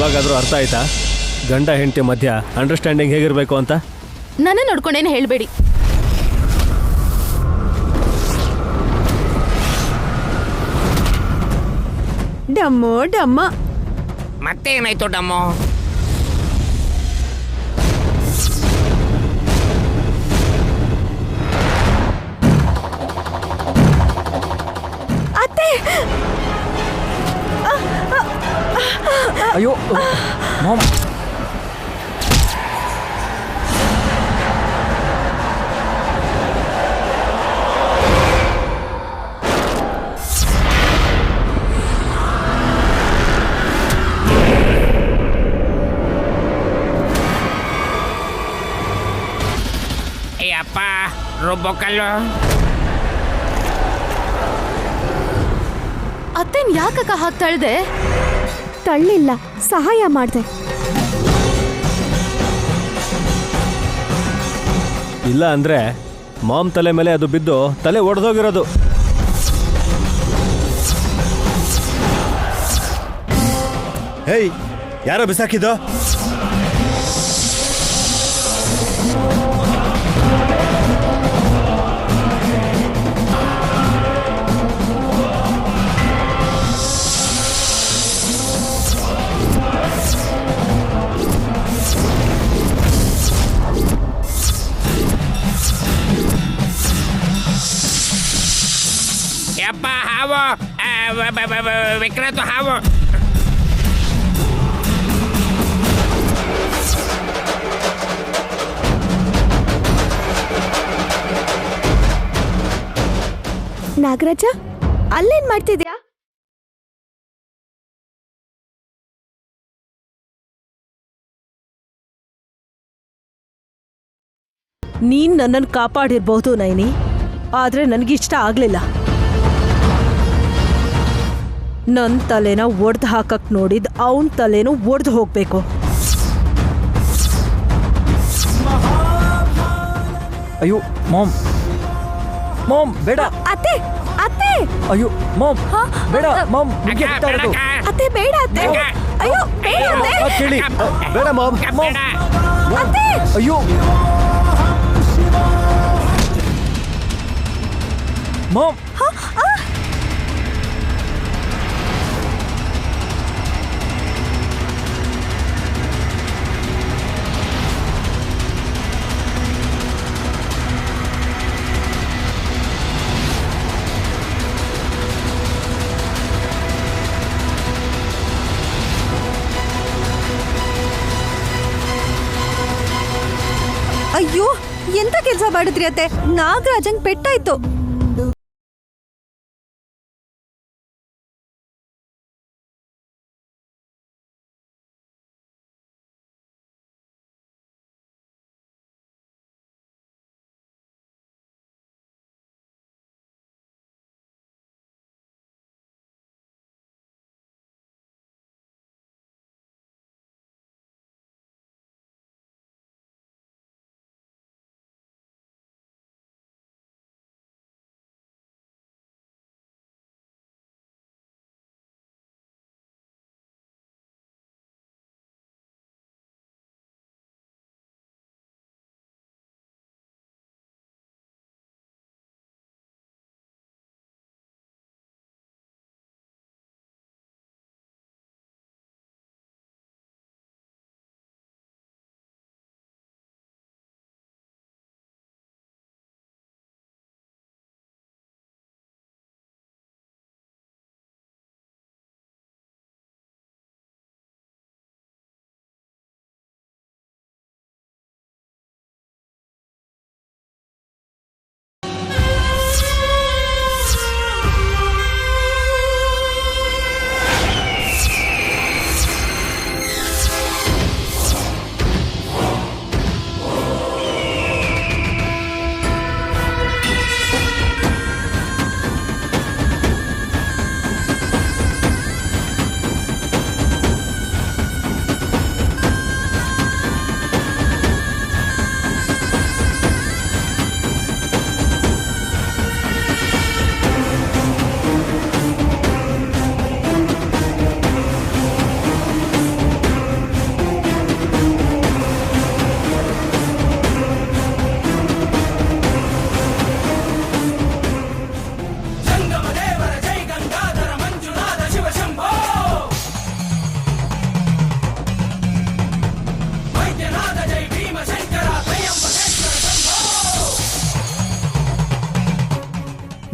ಇವಾಗಾದ್ರೂ ಅರ್ಥ ಆಯ್ತಾ ಗಂಡ ಹೆಂಡತಿ ಮಧ್ಯ ಅಂಡರ್ಸ್ಟ್ಯಾಂಡಿಂಗ್ ಹೇಗಿರಬೇಕು ಅಂತ? ನನ್ನ ನೋಡ್ಕೊಂಡೇನು ಹೇಳ್ಬೇಡಿ. ಡಮ್ಮೋ ಡಮ್ಮ. ಮತ್ತೆ ಏನಾಯ್ತು ಡಮ್ಮೋ? ಅತ್ತೆ ಅಯ್ಯೋ ಮಾಮ್, ಅಯ್ಯಪ್ಪ ರುಬ್ಬೋಕಲ್ಲು. ಅತ್ತೇನ್ ಯಾಕಕ್ಕ ಹಾಗೆ ತಳ್ದೆ? ತಳ್ಳಿಲ್ಲ, ಸಹಾಯ ಮಾಡ್ದೆ. ಇಲ್ಲ ಅಂದ್ರೆ ಮಾಮ್ ತಲೆ ಮೇಲೆ ಅದು ಬಿದ್ದು ತಲೆ ಒಡೆದೋಗಿರೋದು. ಹೇಯ್, ಯಾರೋ ಬಿಸಾಕಿದ್ದು? ಯಪ್ಪ ಹಾವು, ವಿಕ್ರಾಂತ್ ಹಾವು. ನಾಗರಾಜ, ಅಲ್ಲೇನ್ ಮಾಡ್ತಿದ್ಯಾ? ನೀನ್ ನನ್ನನ್ನು ಕಾಪಾಡಿರ್ಬಹುದು ನೈನಿ, ಆದ್ರೆ ನನಗಿಷ್ಟ ಆಗ್ಲಿಲ್ಲ. ನನ್ನ ತಲೆನ ಒಡ್ದು ಹಾಕಕ್ ನೋಡಿದ್ ಅವನ್ ತಲೆನೂ ಒಡ್ದು ಹೋಗ್ಬೇಕು. ಅಯ್ಯೋ ಮಾಮ್, ಮಾಮ್ ಬೇಡ. ಅತ್ತೆ ಅತ್ತೆ ಅಯ್ಯೋ ಮಾಮ್ ಬೇಡ. ಮಾಮ್ ನಿಮ್ಗೆ ಹೇಳ್ತಾ ಇರೋದು. ಅತ್ತೆ ಬೇಡ ಅತ್ತೆ. ಅಯ್ಯೋ ಬೇಡ ಅತ್ತೆ. ಮಾತ್ ಕೇಳಿ. ಬೇಡ ಮಾಮ್. ಅತ್ತೆ ಅಯ್ಯೋ ಮಾಮ್, ಅಯ್ಯೋ ಎಂತ ಕೆಲ್ಸ ಮಾಡಿದ್ರಿ ಅತ್ತೆ? ನಾಗರಾಜಂಗ್ ಪೆಟ್ಟಾಯ್ತು.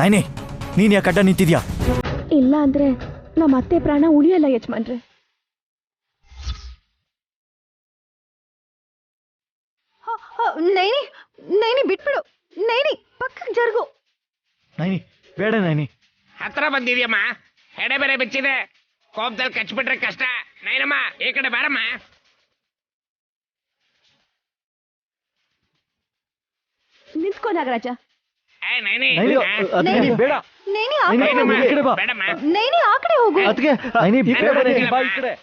ನೈನಿ ನೀನ್ ಯಾಕೆ ಅಡ್ಡ ನಿಂತಿದ್ಯಾ? ಇಲ್ಲ ಅಂದ್ರೆ ನಮ್ಮ ಅತ್ತೆ ಪ್ರಾಣ ಉಳಿಯಲ್ಲ ಯಜಮಾನ್ರೆ. ನೈನಿ ನೈನಿ ಬಿಟ್ಬಿಡು. ನೈನಿ ಪಕ್ಕಕ್ಕೆ ಜರುಗು. ನೈನಿ ಬೇಡ ನೈನಿ. ಹತ್ರ ಬಂದಿದ್ಯಮ್ಮ, ಹೆಡೆ ಬೇರೆ ಬೆಚ್ಚಿದೆ, ಕೋಪದಲ್ಲಿ ಕಚ್ಬಿಟ್ರೆ ಕಷ್ಟ. ನೈನಮ್ಮ ಈ ಕಡೆ ಬಾರಮ್ಮ. ನಿಂತ್ಕೋ ನಾಗರಾಜ. ನೈನಿ ನೈನಿ ಅದ್ಕೆ ಬೇಡ. ನೈನಿ ಆ ನೈನಿ, ಕಡೆ ಹೋಗು. ಈ ಕಡೆ ಬಾ. ಬೇಡಮ್ಮ. ನೈನಿ ಆ ಕಡೆ ಹೋಗು. ಅದಕ್ಕೆ ನೈನಿ ಬೇಡ ನೈನಿ, ಬಾ ಈ ಕಡೆ.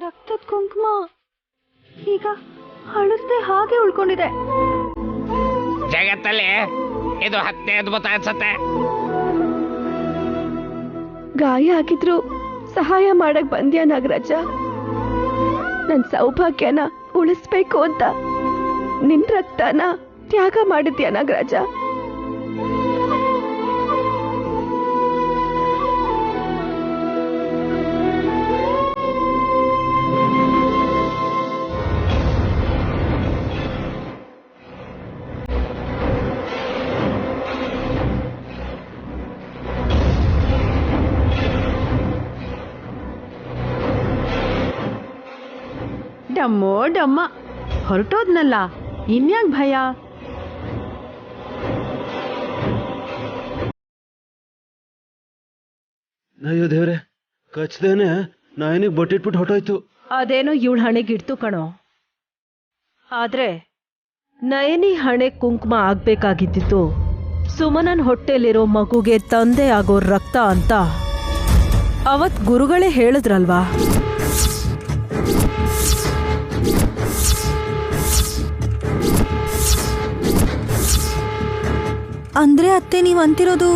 ರಕ್ತದ ಕುಂಕುಮ ಈಗ ಹಳಸ್ದೆ ಹಾಗೆ ಉಳ್ಕೊಂಡಿದೆ. ಜಗತ್ತಲ್ಲಿ ಇದು 10ನೇ ಅದ್ಭುತ ಅನ್ಸತ್ತೆ. ಗಾಯ ಆಗಿದ್ರು ಸಹಾಯ ಮಾಡಕ್ ಬಂದ್ಯಾ ನಾಗರಾಜ? ನನ್ ಸೌಭಾಗ್ಯನ ಉಳಿಸ್ಬೇಕು ಅಂತ ನಿನ್ ರಕ್ತನ ತ್ಯಾಗ ಮಾಡಿದ್ಯಾ ನಾಗರಾಜ? ಡಮ್ಮೋ ಡಮ್ಮ ಹೊರಟೋದ್ನಲ್ಲ, ಇನ್ಯಾಕ್ ಭಯ? ಅಯ್ಯೋ ದೇವ್ರೆ, ಕಚ್ದೇನೆ ನಾಯನಿಗೆ ಬಟ್ಟಿಟ್ಬಿಟ್ಟು ಹೊಟ್ಟೋಯ್ತು. ಅದೇನೋ ಇವಳ ಹಣೆಗಿಡ್ತು ಕಣೋ. ಆದ್ರೆ ನಯನಿ ಹಣೆ ಕುಂಕುಮ ಆಗ್ಬೇಕಾಗಿದ್ದಿತ್ತು ಸುಮನನ್ ಹೊಟ್ಟೆಲಿರೋ ಮಗುಗೆ ತಂದೆ ಆಗೋ ರಕ್ತ ಅಂತ ಅವತ್ ಗುರುಗಳೇ ಹೇಳಿದ್ರಲ್ವಾ. ಅಂದ್ರೆ ಅತ್ತೆ ನೀವ್ ಅಂತಿರೋದು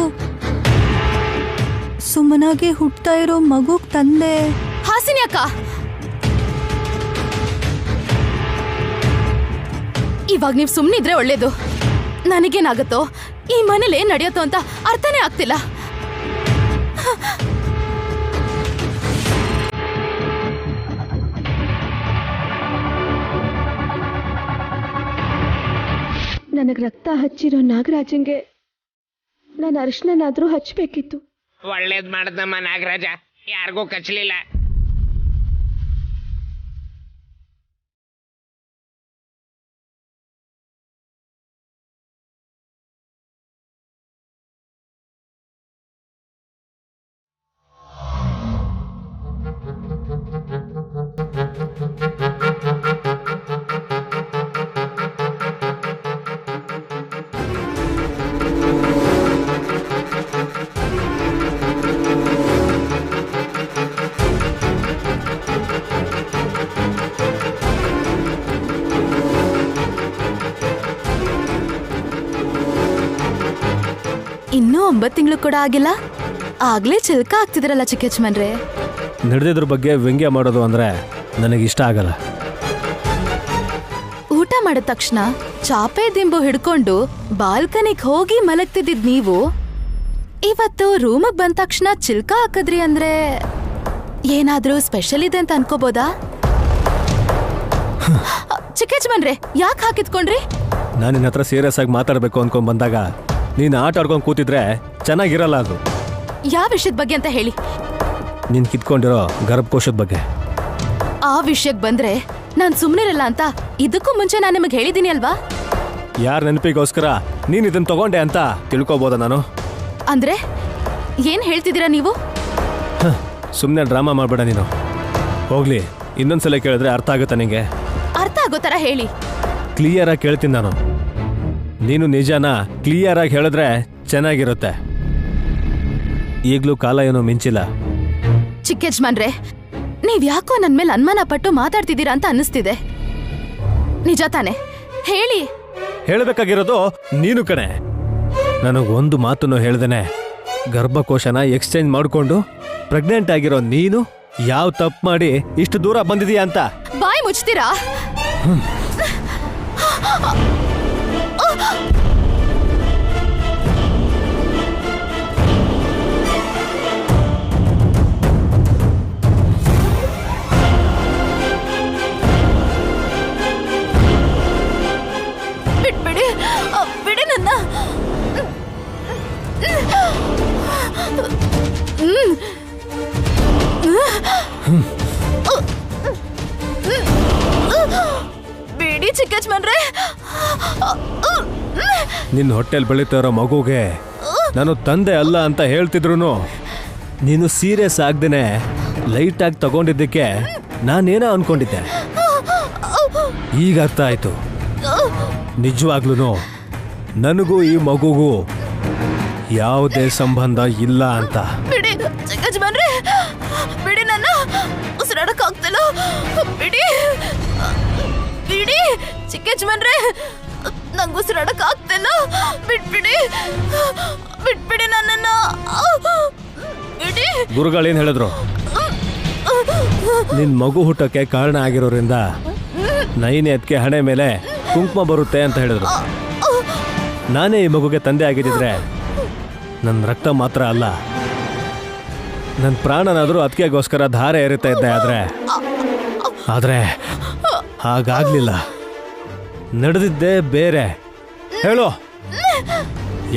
ಸುಮನಾಗೆ ಹುಟ್ತಾ ಇರೋ ಮಗುಗ್ ತಂದೆ ಹಾಸಿನಿ ಅಕ್ಕ, ಇವಾಗ ನೀವ್ ಸುಮ್ನಿದ್ರೆ ಒಳ್ಳೇದು. ನನಗೇನಾಗತ್ತೋ, ಈ ಮನೇಲಿ ಏನ್ ನಡೆಯತ್ತೋ ಅಂತ ಅರ್ಥನೇ ಆಗ್ತಿಲ್ಲ. ನನಗ್ ರಕ್ತ ಹಚ್ಚಿರೋ ನಾಗರಾಜಂಗೆ ನಾನು ಅರಿಶಿನಾದ್ರೂ ಹಚ್ಬೇಕಿತ್ತು. ಒಳ್ಳೇದ್ ಮಾಡದಮ್ಮ ನಾಗರಾಜ, ಯಾರಿಗೂ ಕಚ್ಚಲಿಲ್ಲ. ಇನ್ನೂ 9 ತಿಂಗಳು ಕೂಡ ಆಗಿಲ್ಲ, ಆಗ್ಲೇ ಚಿಲ್ಕ ಆಗ್ತಿದ್ರಲ್ಲ ಚಿಕ್ಕ ಯಜಮಾನ್ರೆ. ನಡೆದಿದ್ರ ಬಗ್ಗೆ ವ್ಯಂಗ್ಯ ಮಾಡೋದು ಅಂದ್ರೆ ನನಗಿಷ್ಟ ಆಗಲ್ಲ. ಊಟ ಮಾಡಿದ ತಕ್ಷಣ ಚಾಪೆ ದಿಂಬು ಹಿಡ್ಕೊಂಡು ಬಾಲ್ಕನಿಗ್ ಹೋಗಿ ಮಲಗ್ತಿದ್ದಿದ್ ನೀವು ಇವತ್ತು ರೂಮಿಗೆ ಬಂದ ತಕ್ಷಣ ಚಿಲ್ಕ ಹಾಕದ್ರಿ ಅಂದ್ರೆ ಏನಾದ್ರೂ ಸ್ಪೆಷಲ್ ಇದೆ ಅಂತ ಅನ್ಕೋಬೋದಾ? ಚಿಕ್ಕ ಯಜಮಾನ್ರೆ, ಯಾಕೆ ಹಾಕಿದ್ಕೊಂಡ್ರಿ? ನಾನು ನಿನ್ನ ಹತ್ರ ಸೀರಿಯಸ್ ಆಗಿ ಮಾತಾಡಬೇಕು ಅನ್ಕೊಂಡ್ ಬಂದಾಗ ನೀನು ಆಟ ಆಡ್ಕೊಂಡು ಕೂತಿದ್ರೆ ಚೆನ್ನಾಗಿರಲ್ಲ. ಅದು ಯಾವ ವಿಷಯದ ಬಗ್ಗೆ ಅಂತ ಹೇಳಿ. ನೀನು ಕಿತ್ಕೊಂಡಿರೋ ಗರ್ಭಕೋಶದ ಬಗ್ಗೆ. ಆ ವಿಷಯಕ್ಕೆ ಬಂದ್ರೆ ನಾನ್ ಸುಮ್ನಿರಲ್ಲ ಅಂತ ಇದಕ್ಕೂ ಮುಂಚೆ ನಾನು ನಿಮಗೆ ಹೇಳಿದೀನಿ ಅಲ್ವಾ? ಯಾರ ನೆನಪಿಗೋಸ್ಕರ ನೀನು ಇದನ್ನ ತಗೊಂಡೆ ಅಂತ ತಿಳ್ಕೊಬೋದ ನಾನು? ಅಂದ್ರೆ ಏನ್ ಹೇಳ್ತಿದ್ದೀರಾ ನೀವು? ಸುಮ್ಮನೆ ಡ್ರಾಮಾ ಮಾಡಬೇಡ ನೀನು. ಹೋಗ್ಲಿ, ಇನ್ನೊಂದ್ಸಲ ಕೇಳಿದ್ರೆ ಅರ್ಥ ಆಗುತ್ತಾ ನಿಂಗೆ? ಅರ್ಥ ಆಗೋ ತರ ಹೇಳಿ. ಕ್ಲಿಯರ್ ಆಗಿ ಕೇಳ್ತೀನಿ ನಾನು. ನೀನು ನಿಜಾನ ಕ್ಲಿಯರ್ ಆಗಿ ಹೇಳಿದ್ರೆ ಚೆನ್ನಾಗಿರುತ್ತೆ. ಈಗಲೂ ಕಾಲ ಏನೋ ಮಿಂಚಿಲ್ಲ. ಚಿಕ್ಕ ಯಜಮಾನ್ರೆ, ನೀವ್ ಯಾಕೋ ನನ್ ಮೇಲೆ ಅನುಮಾನ ಪಟ್ಟು ಮಾತಾಡ್ತಿದ್ದೀರಾ ಅಂತ ಅನ್ನಿಸ್ತಿದೆ. ನಿಜ ತಾನೆ? ಹೇಳಿ. ಹೇಳಬೇಕಾಗಿರೋದು ನೀನು ಕಣೆ. ನನಗೊಂದು ಮಾತನ್ನು ಹೇಳ್ದೇನೆ ಗರ್ಭಕೋಶನ ಎಕ್ಸ್ಚೇಂಜ್ ಮಾಡಿಕೊಂಡು ಪ್ರೆಗ್ನೆಂಟ್ ಆಗಿರೋ ನೀನು ಯಾವ ತಪ್ಪು ಮಾಡಿ ಇಷ್ಟು ದೂರ ಬಂದಿದೀಯಾ ಅಂತ. ಬಾಯಿ ಮುಚ್ತೀರಾ? ಬಿಟ್ಬಿಡಿ, ಬಿಡಿ ನನ್ನ. ಬಿಡಿ ಚಿಕ್ಕ ಯಜಮಾನ್ರೆ. ನಿನ್ನ ಹೊಟ್ಟೆಲ್ ಬೆಳೀತಾ ಇರೋ ಮಗುಗೆ ನಾನು ತಂದೆ ಅಲ್ಲ ಅಂತ ಹೇಳ್ತಿದ್ರು ನೀನು ಸೀರಿಯಸ್ ಆಗ್ದೇನೆ ಲೈಟಾಗಿ ತಗೊಂಡಿದ್ದಕ್ಕೆ ನಾನೇನೋ ಅನ್ಕೊಂಡಿದ್ದೆ. ಈಗ ಅರ್ಥ ಆಯ್ತು. ನಿಜವಾಗ್ಲೂ ನನಗೂ ಈ ಮಗುಗೂ ಯಾವುದೇ ಸಂಬಂಧ ಇಲ್ಲ ಅಂತ. ಬಿಡಿ ಚಿಕ್ಕ ಯಜಮಾನ್ರೆ, ಬಿಡಿ ನನ್ನ. ಉಸಿರಾಡಕ್ ಆಗ್ತಿಲ್ಲ. ಬಿಡಿ ಬಿಡಿ ಚಿಕ್ಕ ಯಜಮಾನ್ರೆ, ನಂಗೆ ಉಸಿರಾಡಕ್ ಆಗ್ತಿಲ್ಲ. ಬಿಟ್ಬಿಡಿ, ಬಿಟ್ಬಿಡಿ ನನ್ನನ್ನ. ಬಿಡಿ. ಗುರುಗಳೇನು ಹೇಳಿದ್ರು? ನಿನ್ ಮಗು ಹುಟ್ಟಕ್ಕೆ ಕಾರಣ ಆಗಿರೋದ್ರಿಂದ ನೈನೇ ಅದಕ್ಕೆ ಹಣೆ ಮೇಲೆ ಕುಂಕುಮ ಬರುತ್ತೆ ಅಂತ ಹೇಳಿದ್ರು. ನಾನೇ ಈ ಮಗುಗೆ ತಂದೆ ಆಗಿದ್ದಿದ್ರೆ ನನ್ನ ರಕ್ತ ಮಾತ್ರ ಅಲ್ಲ, ನನ್ನ ಪ್ರಾಣನಾದರೂ ಅದಕ್ಕೆಗೋಸ್ಕರ ಧಾರೆ ಏರುತ್ತಾ ಇದ್ದೆ. ಆದರೆ ಹಾಗಾಗ್ಲಿಲ್ಲ. ನಡೆದಿದ್ದೇ ಬೇರೆ. ಹೇಳು,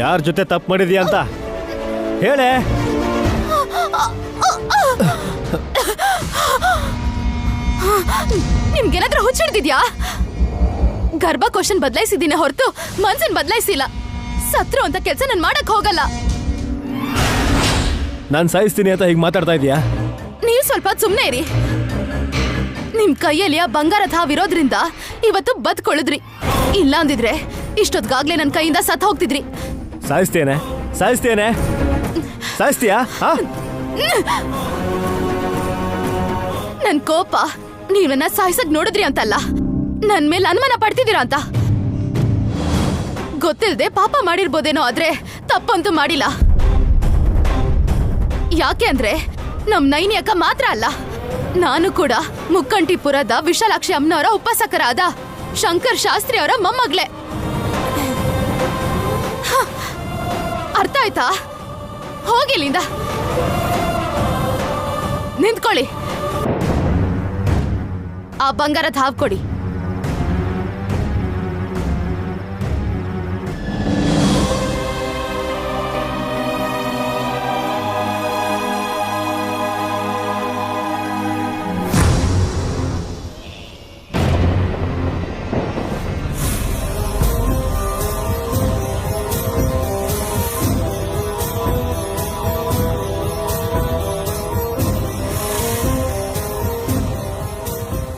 ಯಾರ ಜೊತೆ ತಪ್ಪು ಮಾಡಿದೀಯ ಅಂತ ಹೇಳೆ. ನಿಮ್ಗೇನಾದ್ರೂ ಹುಚ್ಚಿಡ್ದಿದ್ಯಾ? ಗರ್ಭಕೋಶನ್ ಬದಲಾಯಿಸಿದ್ದೀನಿ ಹೊರತು ಮನ್ಸನ್ ಬದಲಾಯಿಸಿಲ್ಲ. ಸತ್ರು ಅಂತ ಕೆಲಸ ನಾನು ಮಾಡಕ್ ಹೋಗಲ್ಲ. ನಾನು ಸಾಯಿಸ್ತೀನಿ ಅಂತ ಹೀಗೆ ಮಾತಾಡ್ತಾ ಇದೀಯಾ? ನೀವು ಸ್ವಲ್ಪ ಸುಮ್ಮನೆ ಇರಿ. ನಿಮ್ ಕೈಯಲ್ಲಿ ಆ ಬಂಗಾರದ ಹಾವಿರೋದ್ರಿಂದ ಇವತ್ತು ಬದುಕೊಳ್ಳಿದ್ರಿ. ಇಲ್ಲ ಅಂದಿದ್ರೆ ಇಷ್ಟೊತ್ಗಾಗ್ಲೇ ನನ್ನ ಕೈಯಿಂದ ಸತ್ ಹೋಗ್ತಿದ್ರಿ. ಸಾಯಿಸ್ತೇನೆ, ಸಾಯಿಸ್ತೇನೆ, ಸಾಯಿಸ್ತೀಯಾ? ನನ್ ಕೋಪ ನೀವನ್ನ ಸಾಯಿಸಕ್ ನೋಡಿದ್ರಿ ಅಂತಲ್ಲ, ನನ್ ಮೇಲೆ ಅನುಮಾನ ಪಡ್ತಿದ್ದೀರಾ ಅಂತ. ಗೊತ್ತಿಲ್ಲದೆ ಪಾಪ ಮಾಡಿರ್ಬೋದೇನೋ, ಆದ್ರೆ ತಪ್ಪಂತೂ ಮಾಡಿಲ್ಲ. ಯಾಕೆ ಅಂದ್ರೆ ನಮ್ ನೈನಿ ಅಕ್ಕ ಮಾತ್ರ ಅಲ್ಲ, ನಾನು ಕೂಡ ಮುಕ್ಕಂಟಿಪುರದ ವಿಶಾಲಾಕ್ಷಿ ಅಮ್ಮನವರ ಉಪಾಸಕರಾದ ಶಂಕರ್ ಶಾಸ್ತ್ರಿ ಅವರ ಮೊಮ್ಮಗಳೇ. ಅರ್ಥ ಆಯ್ತಾ? ಹೋಗಿಲ್ಲಿಂದ ನಿಂತ್ಕೊಳ್ಳಿ. ಆ ಬಂಗಾರದ ಹಾವು ಕೊಡಿ.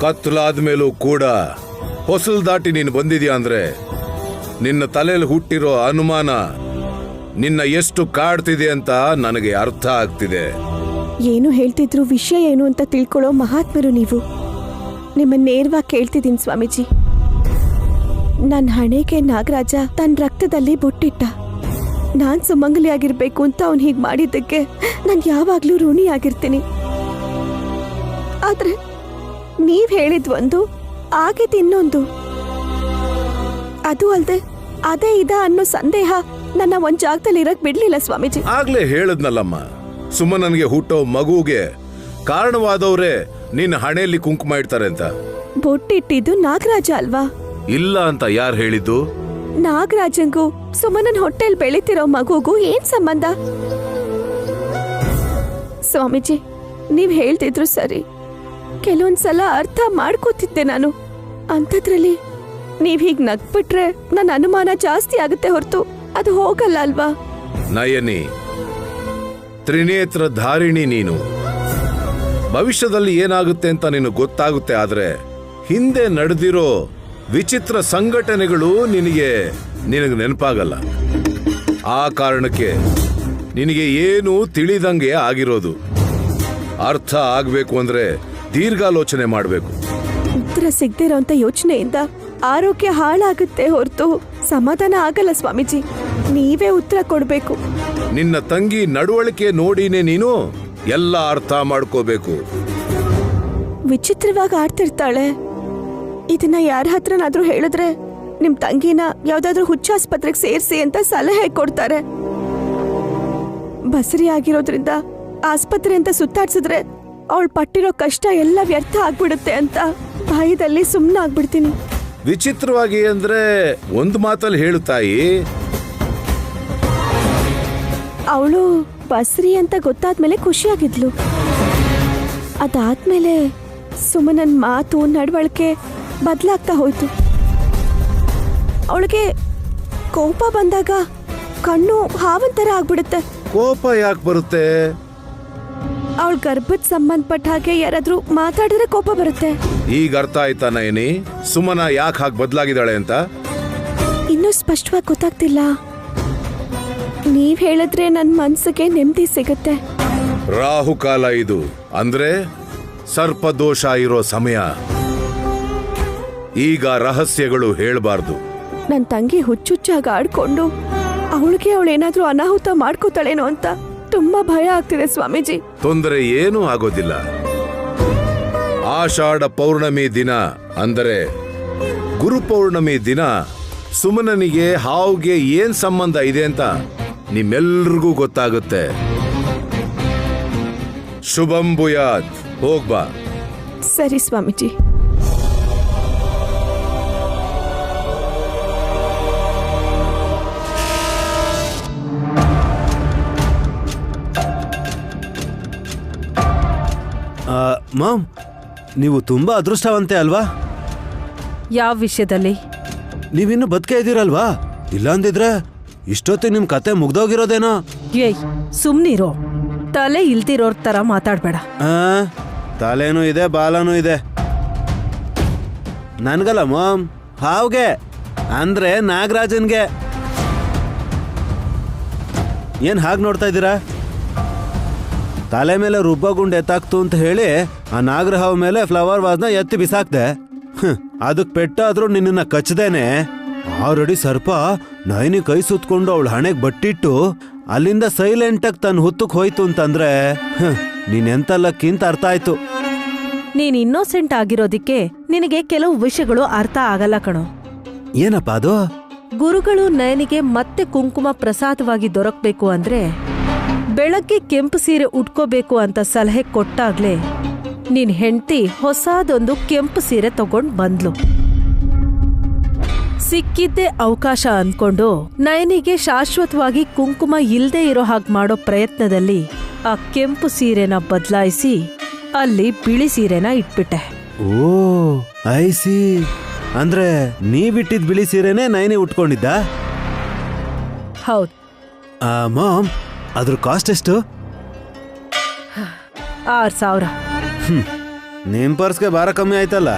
ಕತ್ಲಾದ ಮೇಲೂ ಕೂಡ ಹೊಸಲ್ ದಾಟಿ ನೀನು ಬಂದಿದ್ಯಾ ಅಂದ್ರೆ ನಿನ್ನ ತಲೆಯಲ್ಲಿ ಹುಟ್ಟಿರೋ ಅನುಮಾನ ನಿನ್ನ ಎಷ್ಟು ಕಾಡ್ತಿದೆ ಅಂತ ನನಗೆ ಅರ್ಥ ಆಗ್ತಿದೆ. ಏನು ಹೇಳ್ತಿದ್ರು, ವಿಷಯ ಏನು ಅಂತ ತಿಳ್ಕೊಳ್ಳೋ ಮಹಾತ್ಮರು ನೀವು. ನಿಮ್ಮ ನೇರವಾಗಿ ಕೇಳ್ತಿದ್ದೀನಿ ಸ್ವಾಮೀಜಿ. ನನ್ನ ಹಣೆಗೆ ನಾಗರಾಜ ತನ್ನ ರಕ್ತದಲ್ಲಿ ಬೊಟ್ಟಿಟ್ಟ. ನಾನು ಸುಮಂಗಲಿಯಾಗಿರ್ಬೇಕು ಅಂತ ಅವ್ನು ಹೀಗೆ ಮಾಡಿದ್ದಕ್ಕೆ ನಾನು ಯಾವಾಗಲೂ ಋಣಿಯಾಗಿರ್ತೀನಿ. ಆದ್ರೆ ನೀವ್ ಹೇಳಿದ್ವೊಂದು, ಆಗಿದ್ದು ಇನ್ನೊಂದು. ಅದು ಅಲ್ದೆ ಅದೇ ಇದ ಅನ್ನೋ ಸಂದೇಹ ನನ್ನ ಒಂದ್ ಜಾಗದಲ್ಲಿ ಇರಕ್ ಬಿಡ್ಲಿಲ್ಲ ಸ್ವಾಮೀಜಿ. ಆಗ್ಲೇ ಹೇಳದ್ನಲ್ಲಮ್ಮ, ಸುಮ್ಮನನ್ಗೆ ಹುಟ್ಟೋ ಮಗುಗೆ ಕಾರಣವಾದವ್ರೆ ನಿನ್ನ ಹಣೆಯಲ್ಲಿ ಕುಂಕುಮ ಇಡ್ತಾರೆ ಅಂತ. ಬೊಟ್ಟಿಟ್ಟಿದ್ದು ನಾಗರಾಜ ಅಲ್ವಾ? ಇಲ್ಲ ಅಂತ ಯಾರು ಹೇಳಿದ್ದು? ನಾಗರಾಜಂಗೂ ಸುಮನನ್ ಹೊಟ್ಟೆಲ್ ಬೆಳಿತಿರೋ ಮಗುಗೂ ಏನ್ ಸಂಬಂಧ? ಸ್ವಾಮೀಜಿ, ನೀವ್ ಹೇಳ್ತಿದ್ರು ಸರಿ, ಕೆಲವೊಂದ್ಸಲ ಅರ್ಥ ಮಾಡ್ಕೋತಿದ್ದೆ ನಾನು. ಅಂಥದ್ರಲ್ಲಿ ನೀವ್ ಹೀಗ್ ನಗ್ಬಿಟ್ರೆ ನನ್ನ ಅನುಮಾನ ಜಾಸ್ತಿ ಆಗುತ್ತೆ ಹೊರತು ಅದು ಹೋಗಲ್ಲ ಅಲ್ವಾ? ನಯನಿ, ತ್ರಿನೇತ್ರ ಧಾರಿಣಿ ನೀನು. ಭವಿಷ್ಯದಲ್ಲಿ ಏನಾಗುತ್ತೆ ಅಂತ ನಿನಗೆ ಗೊತ್ತಾಗುತ್ತೆ, ಆದ್ರೆ ಹಿಂದೆ ನಡೆದಿರೋ ವಿಚಿತ್ರ ಸಂಘಟನೆಗಳು ನಿನಗೆ ನೆನಪಾಗಲ್ಲ. ಆ ಕಾರಣಕ್ಕೆ ನಿನಗೆ ಏನು ತಿಳಿದಂಗೆ ಆಗಿರೋದು. ಅರ್ಥ ಆಗ್ಬೇಕು ಅಂದ್ರೆ ದೀರ್ಘಾಲೋಚನೆ ಮಾಡಬೇಕು. ಉತ್ತರ ಸಿಗದಿರೋಂತ ಯೋಚನೆಯಿಂದ ಆರೋಗ್ಯ ಹಾಳಾಗುತ್ತೆ ಹೊರತು ಸಮಾಧಾನ ಆಗಲ್ಲ ಸ್ವಾಮೀಜಿ. ನೀವೇ ಉತ್ತರ ಕೊಡ್ಬೇಕು. ನಿನ್ನ ತಂಗಿ ನಡವಳಿಕೆ ನೋಡಿನೇ ನೀನು ಎಲ್ಲ ಅರ್ಥ ಮಾಡ್ಕೋಬೇಕು. ವಿಚಿತ್ರವಾಗಿ ಆಡ್ತಿರ್ತಾಳೆ. ಇದನ್ನ ಯಾರ ಹತ್ರನಾದ್ರೂ ಹೇಳಿದ್ರೆ ನಿಮ್ ತಂಗಿನ ಯಾವ್ದಾದ್ರೂ ಹುಚ್ಚಾಸ್ಪತ್ರೆಗೆ ಸೇರಿಸಿ ಅಂತ ಸಲಹೆ ಕೊಡ್ತಾರೆ. ಬಸರಿ ಆಗಿರೋದ್ರಿಂದ ಆಸ್ಪತ್ರೆ ಅಂತ ಸುತ್ತಾಡ್ಸಿದ್ರೆ ಅವಳು ಪಟ್ಟಿರೋ ಕಷ್ಟ ಎಲ್ಲ ವ್ಯರ್ಥ ಆಗ್ಬಿಡುತ್ತೆ ಅಂತ ಭಯದಲ್ಲಿ ಸುಮ್ಮನಾಗ್ಬಿಡ್ತೀನಿ. ವಿಚಿತ್ರವಾಗಿ ಅಂದ್ರೆ ಒಂದು ಮಾತಲ್ಲಿ ಹೇಳು ತಾಯಿ. ಅವಳು ಬಸ್ರಿ ಅಂತ ಗೊತ್ತಾದ್ಮೇಲೆ ಖುಷಿಯಾಗಿದ್ಲು. ಅದಾದ್ಮೇಲೆ ಸುಮನನ್ ಮಾತು ನಡವಳಿಕೆ ಬದಲಾಗ್ತಾ ಹೋಯ್ತು. ಅವಳಿಗೆ ಕೋಪ ಬಂದಾಗ ಕಣ್ಣು ಹಾವಂತರ ಆಗ್ಬಿಡುತ್ತೆ. ಕೋಪ ಯಾಕೆ ಬರುತ್ತೆ? ಅವಳ ಗರ್ಭದ ಸಂಬಂಧಪಟ್ಟ ಹಾಗೆ ಯಾರಾದ್ರೂ ಮಾತಾಡಿದ್ರೆ ಕೋಪ ಬರುತ್ತೆ. ಈಗ ಅರ್ಥ ಆಯ್ತಾ ನಯನಿ, ಸುಮನ ಯಾಕೆ ಹಾಗೆ ಬದಲಾಗಿದ್ದಾಳೆ ಅಂತ? ಇನ್ನೂ ಸ್ಪಷ್ಟವಾಗಿ ಗೊತ್ತಾಗ್ತಿಲ್ಲ. ನೀವ್ ಹೇಳಿದ್ರೆ ನನ್ ಮನ್ಸಿಗೆ ನೆಮ್ಮದಿ ಸಿಗುತ್ತೆ. ರಾಹುಕಾಲ ಇದು, ಅಂದ್ರೆ ಸರ್ಪದೋಷ ಇರೋ ಸಮಯ. ಈಗ ರಹಸ್ಯಗಳು ಹೇಳ್ಬಾರ್ದು. ನನ್ ತಂಗಿ ಹುಚ್ಚುಚ್ಚಾಗಿ ಆಡ್ಕೊಂಡು ಅವಳಿಗೆ ಅವಳೇನಾದ್ರೂ ಅನಾಹುತ ಮಾಡ್ಕೋತಾಳೇನೋ ಅಂತ ತುಂಬಾ ಭಯ ಆಗ್ತಿದೆ ಸ್ವಾಮೀಜಿ. ತೊಂದರೆ ಏನೂ ಆಗೋದಿಲ್ಲ. ಆಷಾಢ ಪೌರ್ಣಮಿ ದಿನ ಅಂದರೆ ಗುರು ಪೌರ್ಣಮಿ ದಿನ ಸುಮನನಿಗೆ ಹಾವುಗೆ ಏನ್ ಸಂಬಂಧ ಇದೆ ಅಂತ ನಿಮ್ಮೆಲ್ರಿಗೂ ಗೊತ್ತಾಗುತ್ತೆ. ಶುಭಂ ಭೂಯಾತ್. ಹೋಗ್ಬಾ. ಸರಿ ಸ್ವಾಮೀಜಿ. ಮಾಮ್, ನೀವು ತುಂಬಾ ಅದೃಷ್ಟವಂತೆ ಅಲ್ವಾ? ಯಾವ ವಿಷಯದಲ್ಲಿ? ನೀವಿನ್ನು ಬದುಕೆ ಇದ್ದೀರಲ್ವಾ? ಇಲ್ಲಾಂದಿದ್ರೆ ಇಷ್ಟೊತ್ತು ನಿಮ್ ಕತೆ ಮುಗ್ದೋಗಿರೋದೇನೋ. ಏಯ್ ಸುಮ್ನಿರೋ, ತಲೆ ಇಲ್ದಿರೋರ್ ತರ ಮಾತಾಡ್ಬೇಡ. ತಲೆನೂ ಇದೆ ಬಾಲನೂ ಇದೆ. ನನ್ಗಲ್ಲ ಮಾಮ್, ಹಾವ್ಗೆ ಅಂದ್ರೆ ನಾಗರಾಜನ್ಗೆ. ಏನ್ ಹಾಗೆ ನೋಡ್ತಾ ಇದ್ದೀರಾ? ತಲೆ ಮೇಲೆ ರುಬ್ಬಗುಂಡು ಎತ್ತಾಕ್ತು ಅಂತ ಹೇಳಿ ಆ ನಾಗರಹಾವ್ ಮೇಲೆ ಫ್ಲವರ್ ವಾಸ್ನ ಎತ್ತಿ ಬಿಸಾಕ್ದೆ. ಅದಕ್ ಪೆಟ್ಟಾದ್ರೂ ನಿನ್ನ ಕಚ್ಚದೇನೆ ಆಲ್ರೆಡಿ ಸರ್ಪ ನೈನಿ ಕೈ ಸುತ್ಕೊಂಡು ಅವಳ ಹಣೆಗೆ ಬಟ್ಟಿಟ್ಟು ಅಲ್ಲಿಂದ ಸೈಲೆಂಟಾಗಿ ತನ್ನ ಹುತ್ತಕ್ಕೆ ಹೋಯ್ತು ಅಂತಂದ್ರೆ ನೀನೆಂತಲ್ಲಕ್ಕಿಂತ ಅರ್ಥ ಆಯ್ತು. ನೀನ್ ಇನ್ನೋಸೆಂಟ್ ಆಗಿರೋದಿಕ್ಕೆ ನಿನಗೆ ಕೆಲವು ವಿಷಯಗಳು ಅರ್ಥ ಆಗಲ್ಲ ಕಣೋ. ಏನಪ್ಪ ಅದು? ಗುರುಗಳು ನಯನಿಗೆ ಮತ್ತೆ ಕುಂಕುಮ ಪ್ರಸಾದವಾಗಿ ದೊರಕಬೇಕು ಅಂದ್ರೆ ಬೆಳಗ್ಗೆ ಕೆಂಪು ಸೀರೆ ಉಟ್ಕೋಬೇಕು ಅಂತ ಸಲಹೆ ಕೊಟ್ಟಾಗ್ಲೇ ನಿನ್ ಹೆಂಡತಿ ಹೊಸದೊಂದು ಕೆಂಪು ಸೀರೆ ತಗೊಂಡ್ ಬಂದ್ಲು. ಸಿಕ್ಕಿದ್ದೇ ಅವಕಾಶ ಅನ್ಕೊಂಡು ನಯನಿಗೆ ಶಾಶ್ವತವಾಗಿ ಕುಂಕುಮ ಇಲ್ದೇ ಇರೋ ಹಾಗೆ ಮಾಡೋ ಪ್ರಯತ್ನದಲ್ಲಿ ಆ ಕೆಂಪು ಸೀರೆನ ಬದಲಾಯಿಸಿ ಅಲ್ಲಿ ಬಿಳಿ ಸೀರೆನ ಇಟ್ಬಿಟ್ಟೆ. ಓ ಐಸಿ. ಅಂದ್ರೆ ನೀವಿಟ್ಟಿದ್ ಬಿಳಿ ಸೀರೆನೇ ನೈನಿ ಉಟ್ಕೊಂಡಿದ್ದ? ಹೌದು. ಮಾಮ್, ಅದ್ರ ಕಾಸ್ಟ್ ಎಷ್ಟು? 6,000. ನಿಮ್ ಪರ್ಸ್ಗೆ ಭಾರ ಕಮ್ಮಿ ಆಯ್ತಲ್ಲ.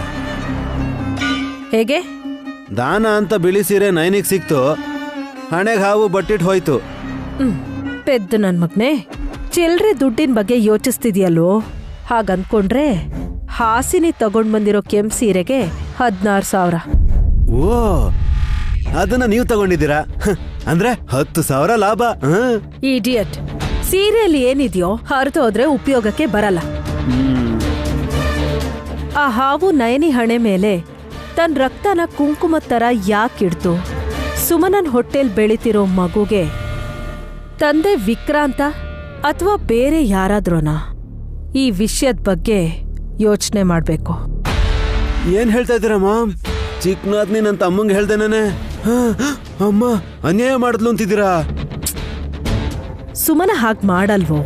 ಹೇಗೆ? ದಾನ ಅಂತ ಬಿಳಿ ಸೀರೆ ನೈನಿಗೆ ಸಿಕ್ತು, ಹಣೆಗೆ ಹಾವು ಬಟ್ಟಿಟ್ಟು ಹೋಯ್ತು. ಪೆದ್ದು ನನ್ ಮಗ್ನೆ, ಚಿಲ್ರೆ ದುಡ್ಡಿನ ಬಗ್ಗೆ ಯೋಚಿಸ್ತಿದ್ಯಲ್ಲೋ? ಹಾಗನ್ಕೊಂಡ್ರೆ ಹಾಸಿನಿ ತಗೊಂಡ್ ಬಂದಿರೋ ಕೆಂಪು ಸೀರೆಗೆ 16,000. ಓ, ಅದನ್ನ ನೀವು ತಗೊಂಡಿದ್ದೀರಾ? ಅಂದ್ರೆ 10,000 ಲಾಭ. ಇಡಿಯಟ್. ಸೀರೆಯಲ್ಲಿ ಏನಿದೆಯೋ ಹರಿದು ಹೋದ್ರೆ ಉಪಯೋಗಕ್ಕೆ ಬರಲ್ಲ. ಆ ಹಾವು ನಯನಿ ಹಣೆ ಮೇಲೆ ತನ್ನ ರಕ್ತನ ಕುಂಕುಮ ತರ ಯಾಕಿಡ್ತು? ಸುಮನನ್ ಹೊಟ್ಟೆಲ್ ಬೆಳಿತಿರೋ ಮಗುಗೆ ತಂದೆ ವಿಕ್ರಾಂತ ಅಥವಾ ಬೇರೆ ಯಾರಾದ್ರೋನಾ? ಈ ವಿಷಯದ ಬಗ್ಗೆ ಯೋಚನೆ ಮಾಡ್ಬೇಕು. ಏನ್ ಹೇಳ್ತಾ ಇದ್ದೀರಾ ಮಾಮ್? ಚಿಕ್ಕನಾದ್ನಿ ನನ್ನ ತಮ್ಮಂಗೆ ಹೇಳ್ದೇನೆ. ಅಮ್ಮ ಅನ್ಯಾಯ ಮಾಡಿದ್ಲು ಅಂತಿದ್ದೀರಾ? ಸುಮನ ಹಾಗೆ ಮಾಡಲ್ವೋ?